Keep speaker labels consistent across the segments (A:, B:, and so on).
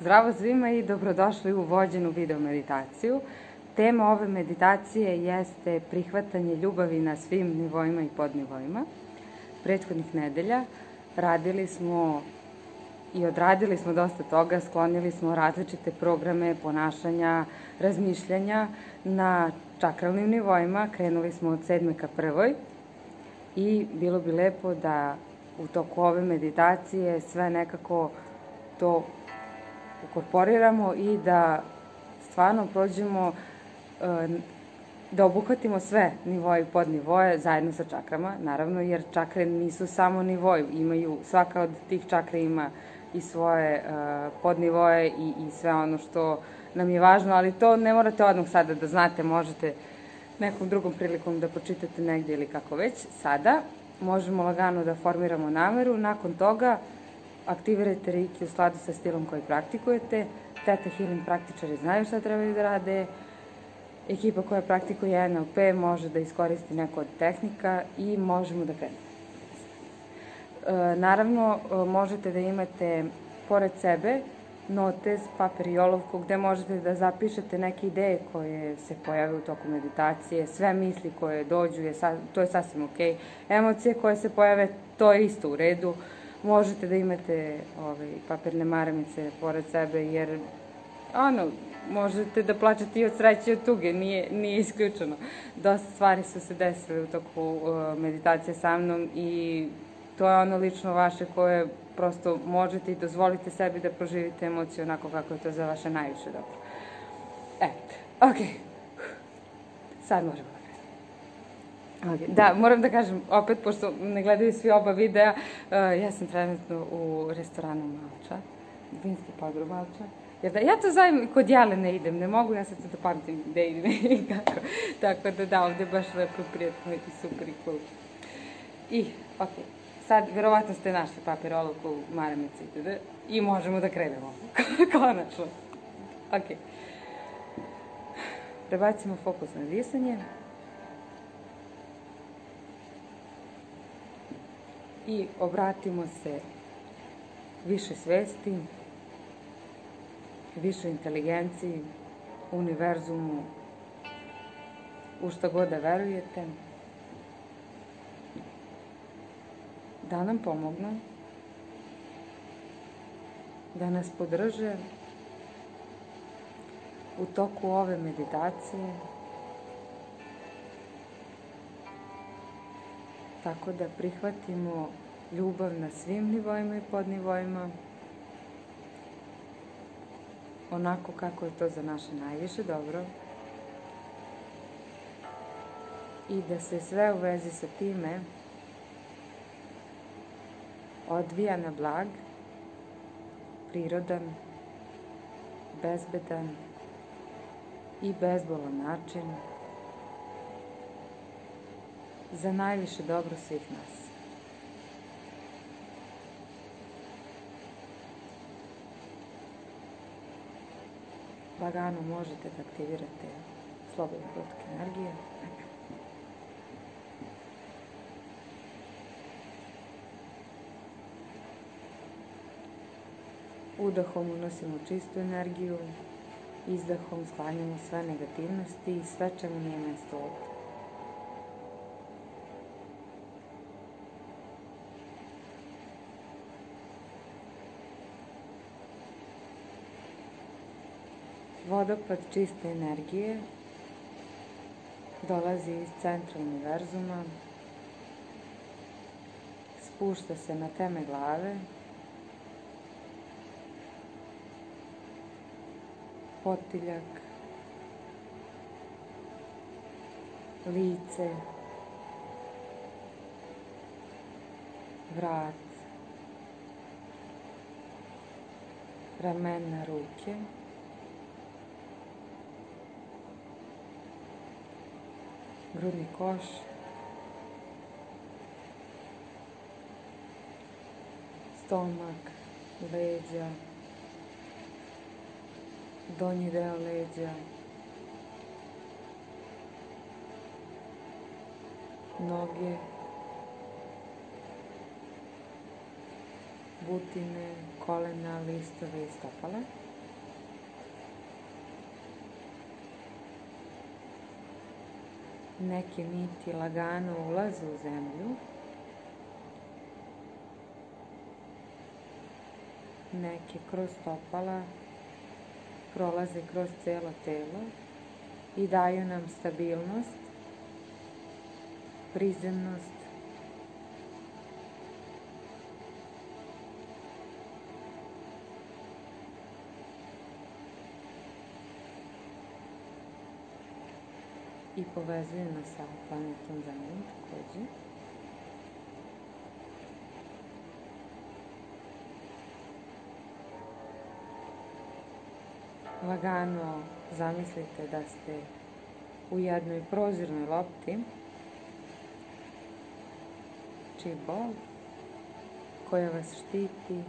A: Zdravo svima i dobrodošli u vođenu video meditaciju. Tema ove meditacije jeste prihvatanje ljubavi na svim nivoima i podnivoima. Prethodnih nedelja radili smo i odradili smo dosta toga, sklonili smo različite programe, ponašanja, razmišljanja na čakralnim nivoima. Krenuli smo od 7. ka 1. I bilo bi lepo da u toku ove meditacije sve nekako to ukorporiramo i da stvarno prođemo, da obuhvatimo sve nivoje i podnivoje zajedno sa čakrama, naravno, jer čakre nisu samo nivoji, svaka od tih čakra ima i svoje podnivoje i sve ono što nam je važno, ali to ne morate odmah sada da znate, možete nekom drugom prilikom da pročitate negdje ili kako već. Sada možemo lagano da formiramo nameru, nakon toga aktivirajte Reiki u skladu sa stilom koji praktikujete. Theta Healing praktičari znaju šta trebaju da rade. Ekipa koja praktikuje NLP može da iskoristi neku od tehnika i možemo da krenemo. Naravno, možete da imate pored sebe notes, papir i olovku gde možete da zapišete neke ideje koje se pojave u toku meditacije, sve misli koje dođu, to je sasvim ok. Emocije koje se pojave, to je isto u redu. Možete da imate papirne maramice pored sebe, jer možete da plačete i od sreće i od tuge, nije isključeno. Dosta stvari su se desile u toku meditacije sa mnom i to je ono lično vaše koje prosto možete i dozvolite sebi da proživite emociju onako kako je to za vaše najviše dobro. Ok. Sad možemo da krenemo. Da, moram da kažem, opet, pošto ne gledaju svi oba videa, ja sam trenutno u restoranu Malča, vinski podrum Malča. Ja to zovem, kod Jelene idem, ne mogu ja sad da pamtim gde idem i kako. Tako da, ovde je baš lepo, prijatno i super i cool. Ok. Sad, verovatno ste našli papir, olovku, maramice itd. I možemo da krenemo. Konačno. Ok. Prebacimo fokus na disanje. I obratimo se više svesti, više inteligenciji, univerzumu, u šta god da verujete, da nam pomognu, da nas podrže u toku ove meditacije, tako da prihvatimo ljubav na svim nivoima i podnivoima, onako kako je to za naše najviše dobro, i da se sve u vezi sa time odvija na blag, prirodan, bezbedan i bezbolan način za najviše dobro svih nas. Lagano možete da aktivirate slobodni protok energije. Udahom unosimo čistu energiju, izdahom sklanjamo sve negativnosti i sve čemu nije mesto ovdje. Vodopad čiste energije dolazi iz centra univerzuma, spušta se na teme glave, potiljak, lice, vrat, ramena, ruke, grudni koš, stomak, leđa, donji deo leđa, noge, butine, kolena, listove i stopala. Neke niti lagano ulaze u zemlju, neke kroz stopala prolaze kroz celo telo i daju nam stabilnost, prizemnost, i povezuje nas sa planetom Zemljom takođe. Lagano zamislite da ste u jednoj prozirnoj lopti, čiji bol, koja vas štiti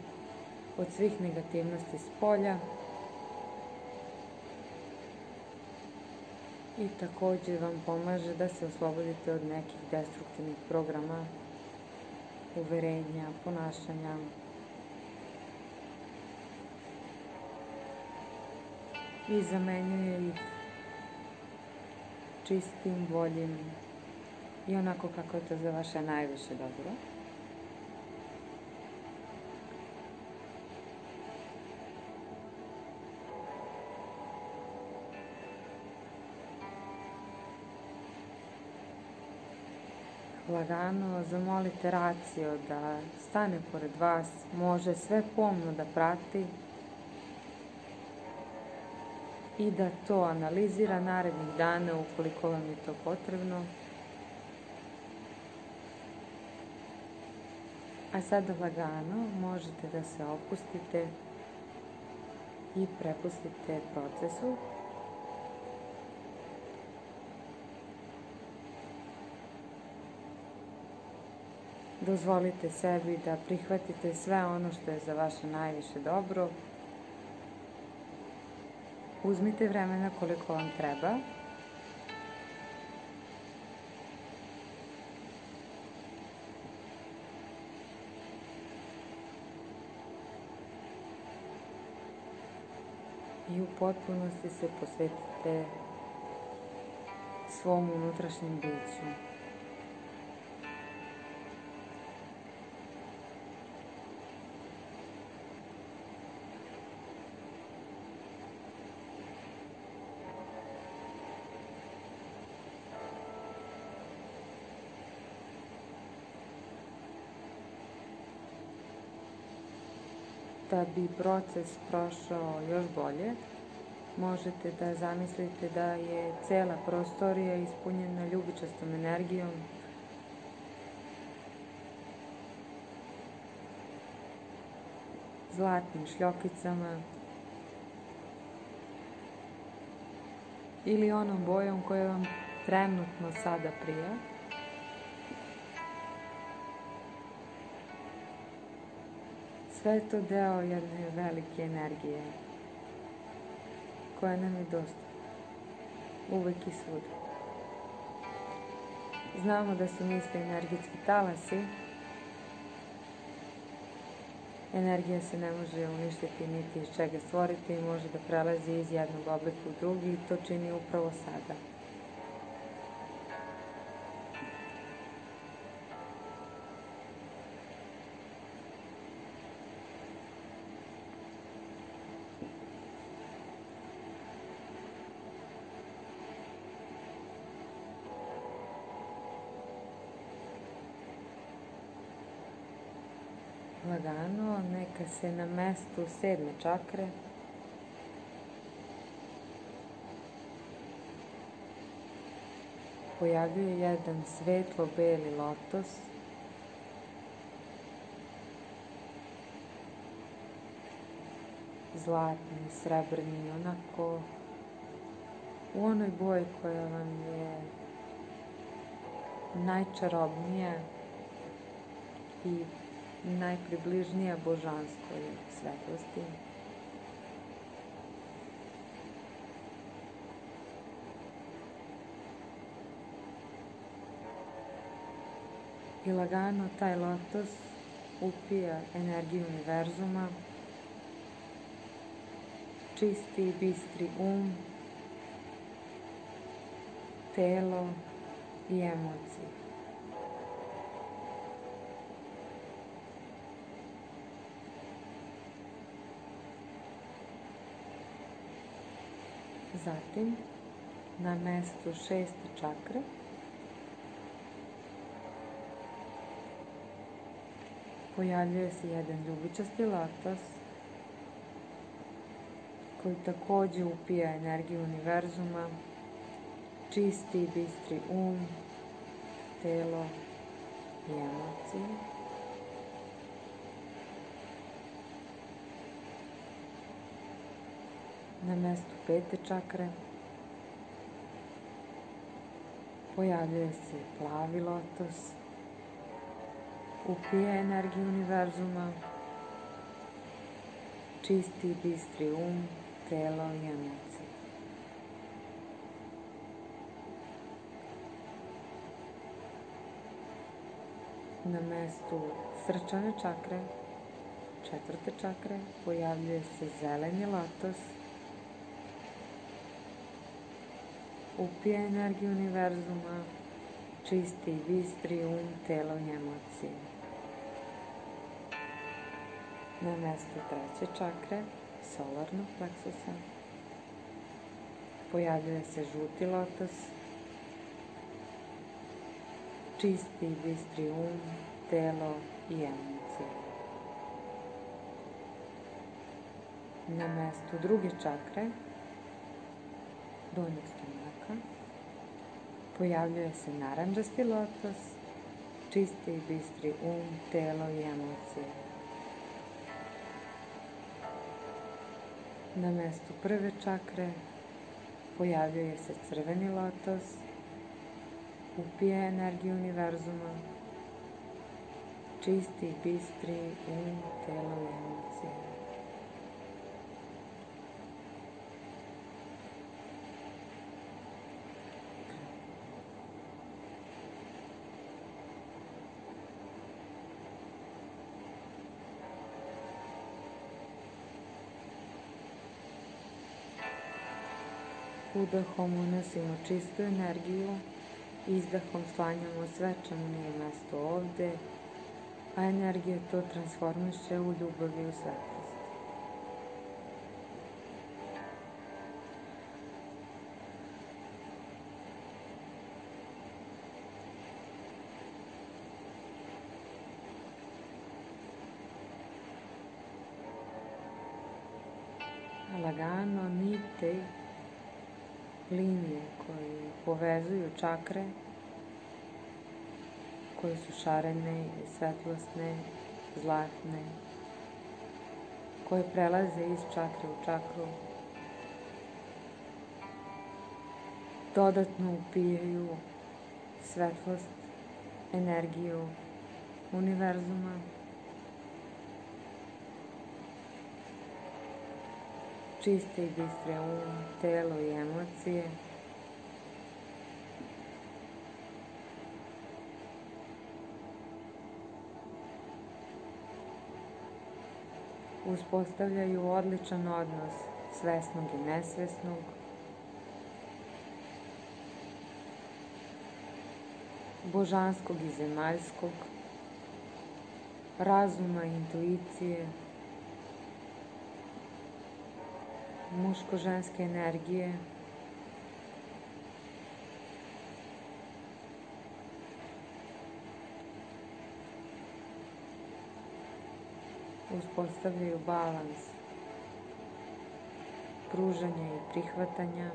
A: od svih negativnosti s polja i takođe vam pomaže da se oslobodite od nekih destruktivnih programa, uverenja, ponašanja. I zamenjuje ih čistim, boljim i onako kako je to za vaše najviše dobro. Lagano zamolite racio da stane pored vas, može sve pomno da prati i da to analizira narednih dana ukoliko vam je to potrebno. A sada lagano možete da se opustite i prepustite procesu. Dozvolite sebi da prihvatite sve ono što je za vaše najviše dobro. Uzmite vremena koliko vam treba. I u potpunosti se posvetite svom unutrašnjem biću. Da bi proces prošao još bolje, možete da zamislite da je cela prostorija ispunjena ljubičastom energijom, zlatnim šljokicama ili onom bojom koja vam trenutno sada prija. Sve je to deo jedne velike energije koja nam je dostupna uvek i svuda. Znamo da su misli energetski talasi. Energija se ne može uništiti niti iz čega stvoriti i može da prelazi iz jednog oblika u drugi i to čini upravo sada. Lagano, neka se na mestu 7. čakre pojavljuje jedan svetlo-beli lotos zlatni, srebrni, onako u onoj boji koja vam je najčarobnija i najpribližnija božanskoj svetlosti. I lagano taj lotos upija energiju univerzuma, čisti i bistri telo i emocije. Zatim, na mestu 6. čakre pojavljuje se jedan ljubičasti lotos koji takođe upija energiju univerzuma, čisti i bistri telo i emocije. Na mestu 5. čakre pojavljuje se plavi lotos, upija energiju univerzuma, čisti i bistri telo i emocije. Na mestu srčane čakre, 4. čakre, pojavljuje se zeleni lotos, upija energiju univerzuma, čisti i bistri telo i emocije. Na mestu 3. čakre, solarnog pleksusa, pojavljuje se žuti lotos, čisti i bistri telo i emocije. Na mestu 2. čakre, donjeg stomaka, pojavljuje se narandžasti lotos, čisti i bistri telo i emocije. Na mestu 1. čakre pojavljuje se crveni lotos, upija energiju univerzuma, čisti i bistri telo i emocije. Udahom unosimo čistu energiju, izdahom sklanjamo sve čemu nije mesto ovde, a energija to transformiše u ljubav i u svetlost. Lagano nite linije koje povezuju čakre, koje su šarene, svetlosne, zlatne, koje prelaze iz čakre u čakru, dodatno upijaju svetlost, energiju univerzuma, čiste i bistre telo i emocije, uspostavljaju odličan odnos svesnog i nesvesnog, božanskog i zemaljskog, razuma i intuicije, muško-ženske energije, uspostavljaju balans pružanja i prihvatanja,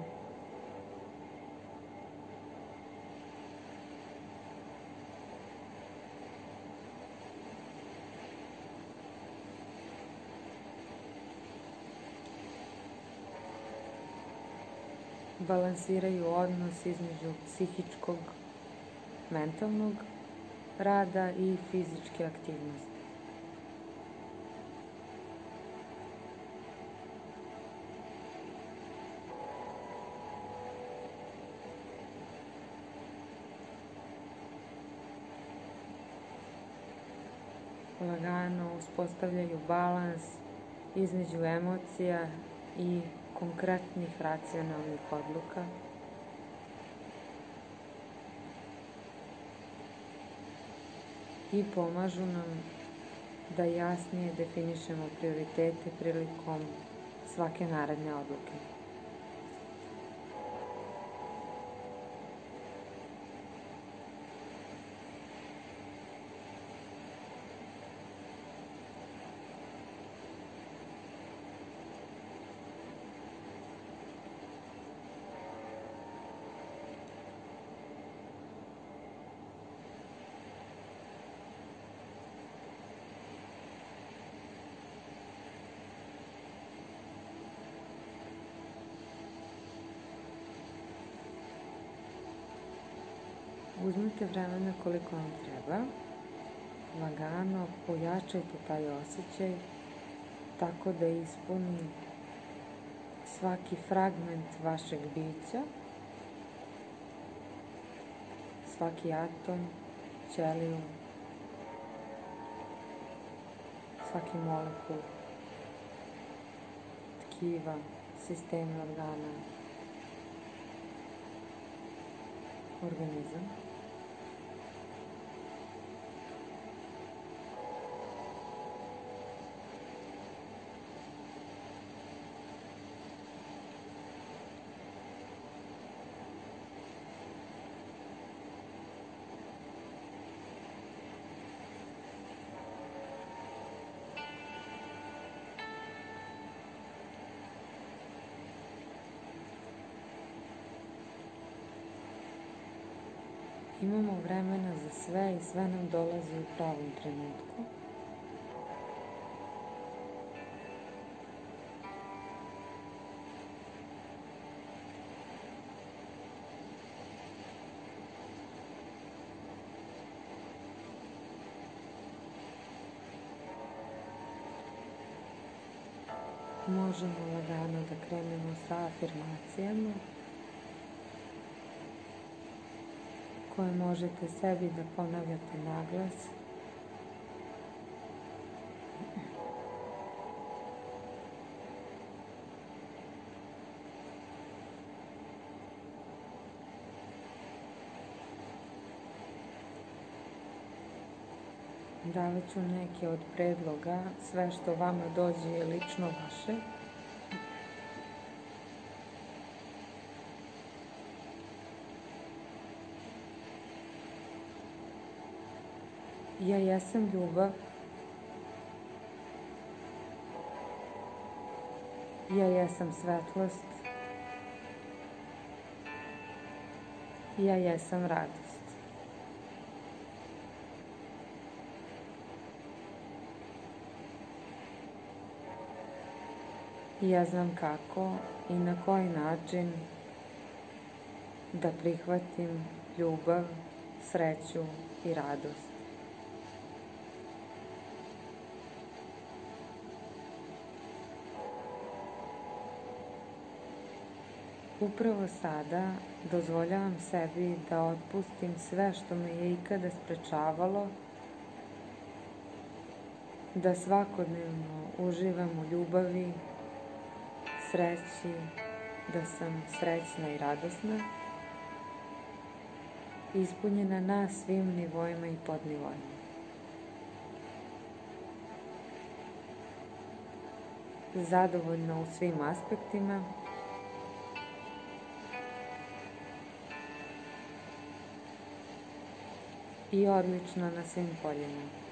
A: balansiraju odnos između psihičkog, mentalnog rada i fizičke aktivnosti. Lagano uspostavljaju balans između emocija i konkretnih racionalnih odluka. i pomažu nam da jasnije definišemo prioritete prilikom svake naredne odluke. Uzmite vremena koliko vam treba, lagano pojačajte taj osjećaj tako da ispuni svaki fragment vašeg bića, svaki atom, ćeliju, svaki molekul, tkiva, sistemi organa, organizam. Imamo vremena za sve i sve nam dolazi u pravom trenutku. Možemo lagano da krenemo sa afirmacijama koje možete sebi da ponavljate naglas. Davat ću neke od predloga, sve što vama dođe je lično vaše. Ja jesam ljubav. Ja jesam svetlost. Ja jesam radost. Ja znam kako i na koji način da prihvatim ljubav, sreću i radost. Upravo sada dozvoljavam sebi da otpustim sve što me je ikada sprečavalo da svakodnevno uživam u ljubavi, sreći, da sam srećna i radosna, ispunjena na svim nivoima i podnivoima. Zadovoljna u svim aspektima, i odlična na svim poljima.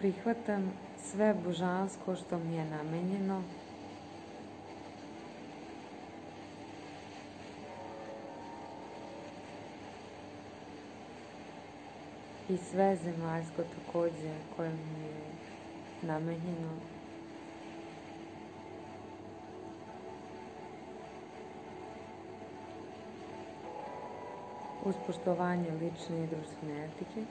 A: Prihvatam sve božansko što mi je namenjeno i sve zemaljsko takođe koje mi je namenjeno. Uz poštovanje lične i društvene etike.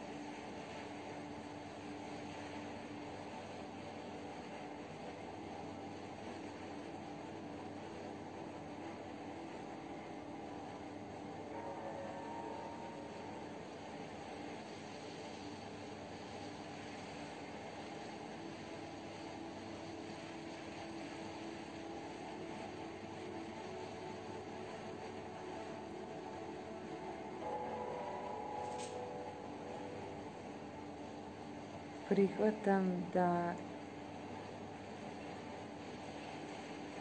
A: Prihvatam da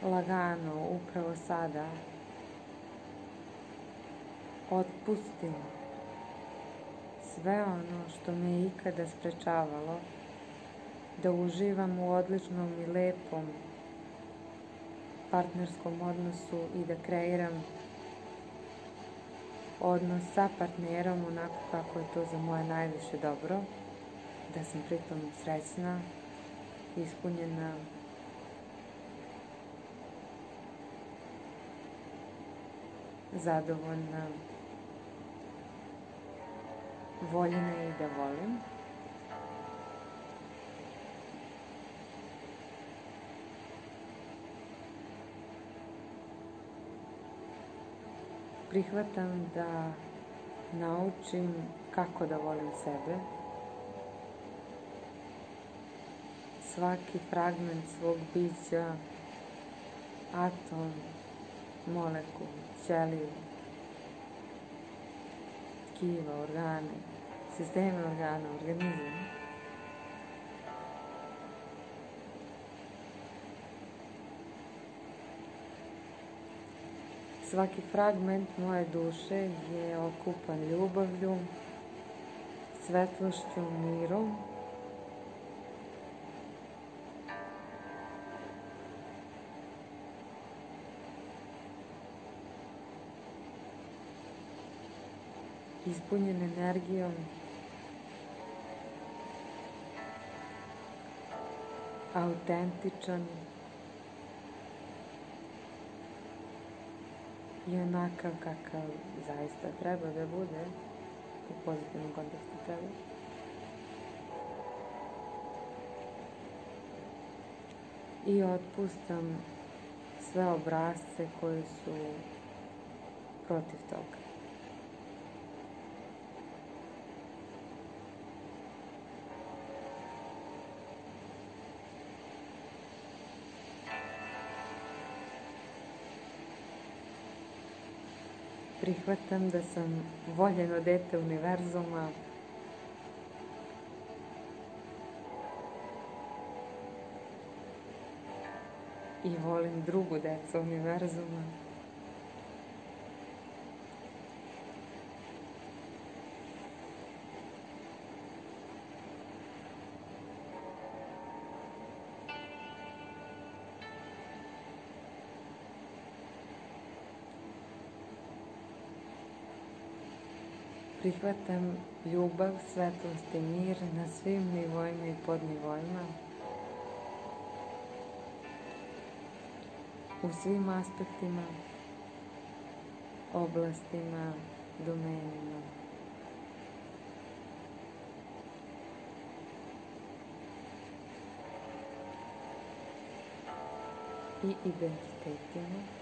A: lagano, upravo sada, otpustim sve ono što me je ikada sprečavalo da uživam u odličnom i lepom partnerskom odnosu i da kreiram odnos sa partnerom onako kako je to za moje najviše dobro, da sam pritom srećna, ispunjena, zadovoljna, voljena i da volim. Prihvatam da naučim kako da volim sebe. Svaki fragment svog bića, atom, molekul, ćeliju, tkiva, organe, sisteme organa, organizam. Svaki fragment moje duše je okupan ljubavlju, svetlošću, mirom. Ispunjen energijom, autentičan i onakav kakav zaista treba da bude, u pozitivnom kontekstu treba. I otpustam sve obrasce koji su protiv toga. Prihvatam da sam voljeno dete univerzuma i volim drugu decu univerzuma. Prihvatam ljubav, svetlost i mir na svim nivoima i podnivoima, u svim aspektima, oblastima, domenima. I identitetima.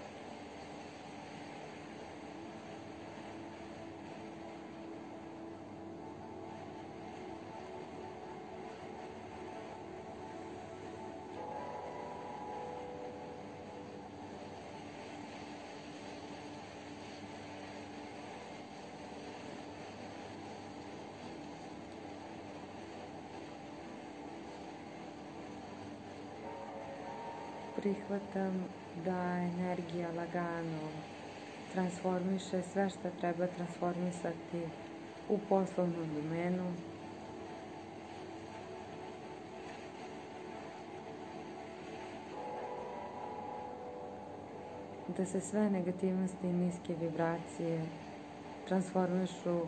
A: Prihvatam da energija lagano transformiše sve što treba transformisati u poslovnom domenu. Da se sve negativnosti i niske vibracije transformišu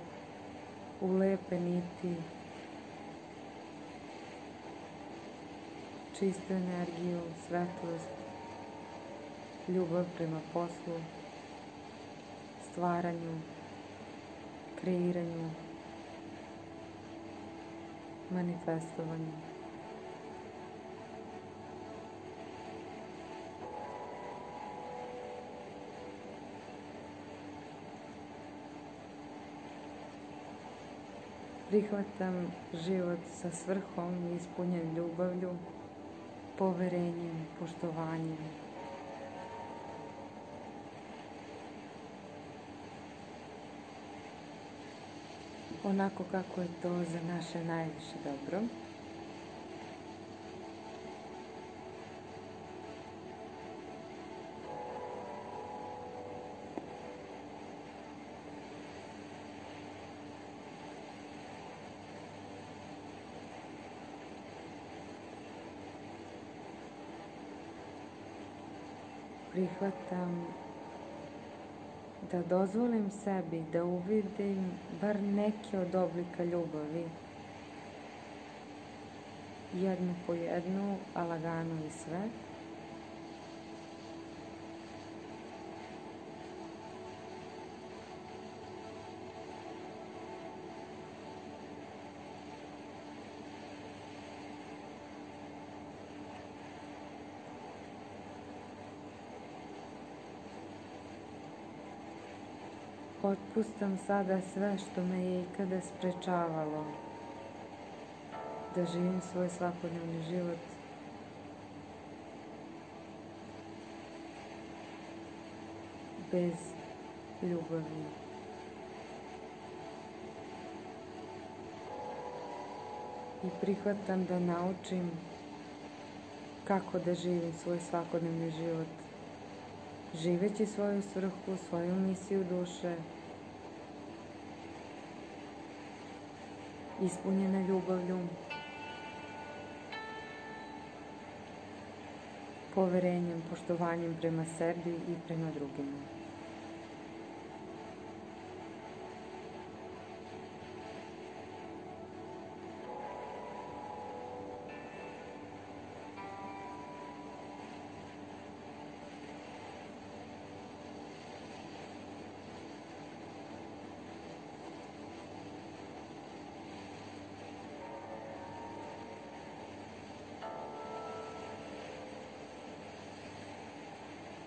A: u lepe niti, čistu energiju, svetlost, ljubav prema poslu, stvaranju, kreiranju, manifestovanju. Prihvatam život sa svrhom, ispunjen ljubavlju, poverenjem, poštovanjem. Onako kako je to za naše najviše dobro. Prihvatam da dozvolim sebi da uvidim bar neke od oblika ljubavi, jednu po jednu, a lagano i sve. Otpustam sada sve što me je ikada sprečavalo da živim svoj svakodnevni život bez ljubavi. I prihvatam da naučim kako da živim svoj svakodnevni život, živeći svoju svrhu, svoju misiju duše, ispunjena ljubavlju, poverenjem, poštovanjem prema sebi i prema drugima.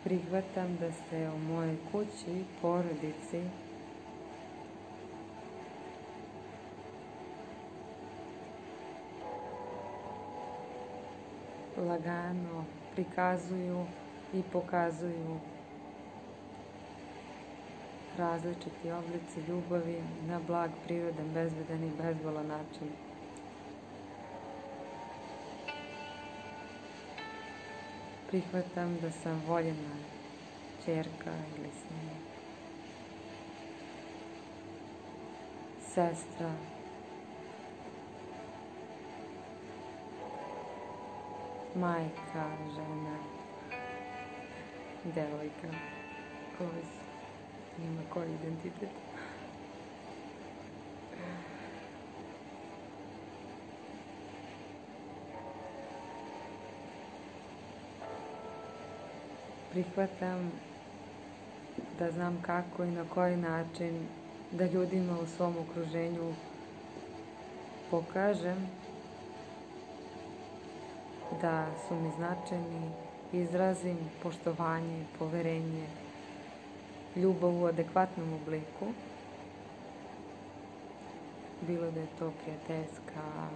A: Prihvatam da se o mojoj kući, porodici, lagano prikazuju i pokazuju različiti oblici ljubavi na blag, prirodan, bezbedan i bezbolan način. Prihvatam da sam voljena ćerka ili sin, sestra, majka, žena, devojka, koji ima koji identitet. Prihvatam da znam kako i na koji način da ljudima u svom okruženju pokažem da su mi značajni, izrazim poštovanje, poverenje, ljubav u adekvatnom obliku, bilo da je to prijateljska,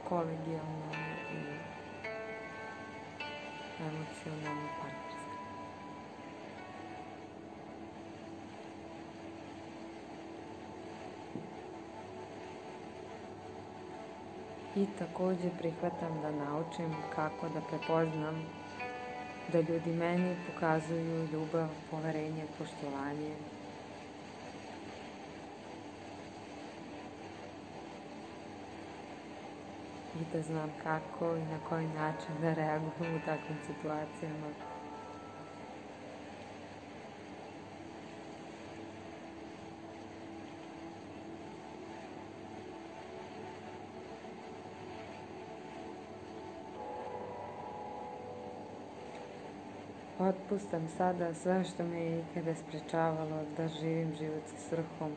A: kolegijalna i emocionalno partnerska. I također prihvatam da naučim kako da prepoznam da ljudi meni pokazuju ljubav, poverenje, poštovanje. I da znam kako i na koji način da reagujem u takvim situacijama. Otpustam sada sve što me je ikada sprečavalo da živim život sa svrhom.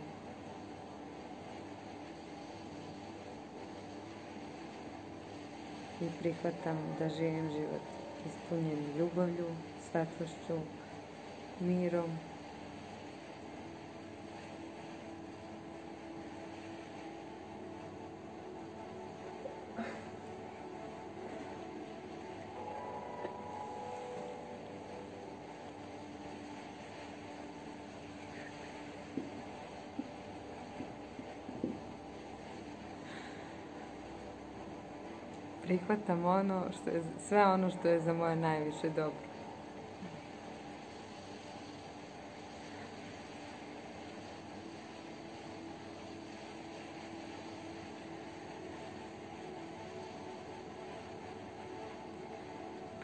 A: I prihvatam da živim život ispunjen ljubavlju, svetlošću, mirom. Prihvatam sve ono što je za moje najviše dobro.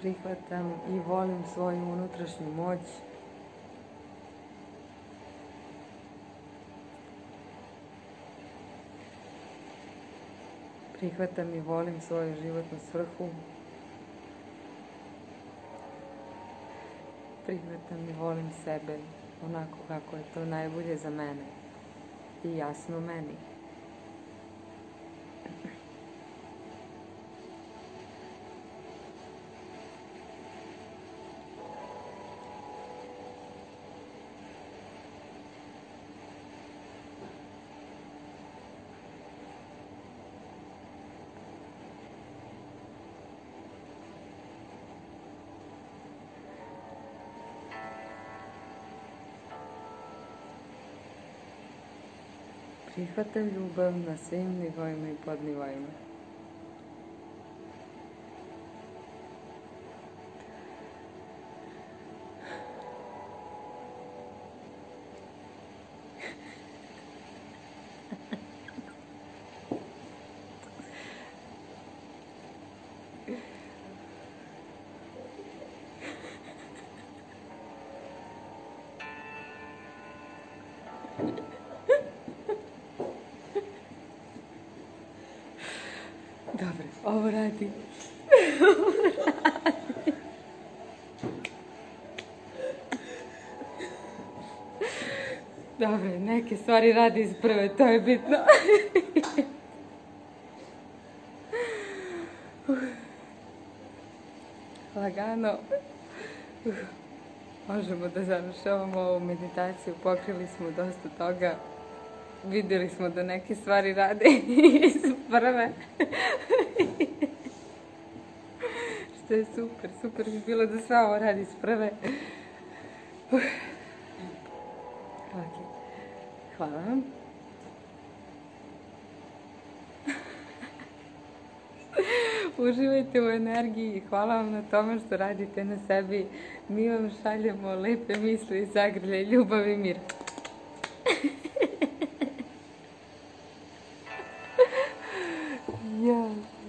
A: Prihvatam i volim svoju unutrašnju moć. Prihvatam i volim svoju životnu svrhu. Prihvatam i volim sebe onako kako je to najbolje za mene i jasno meni. Prihvatam ljubav na svim nivoima i podnivoima. Dobro, ovo radi. Dobro, neke stvari radi iz prve, to je bitno. Lagano. Možemo da završavamo ovu meditaciju, pokrili smo dosta toga. Vidjeli smo da neke stvari rade iz prve. Što je super, super bi bilo da sve ovo radi iz prve. Ok, hvala vam. Uživajte u energiji i hvala vam na tome što radite na sebi. Mi vam šaljemo lepe misli, zagrlje, ljubav i mir. Yeah.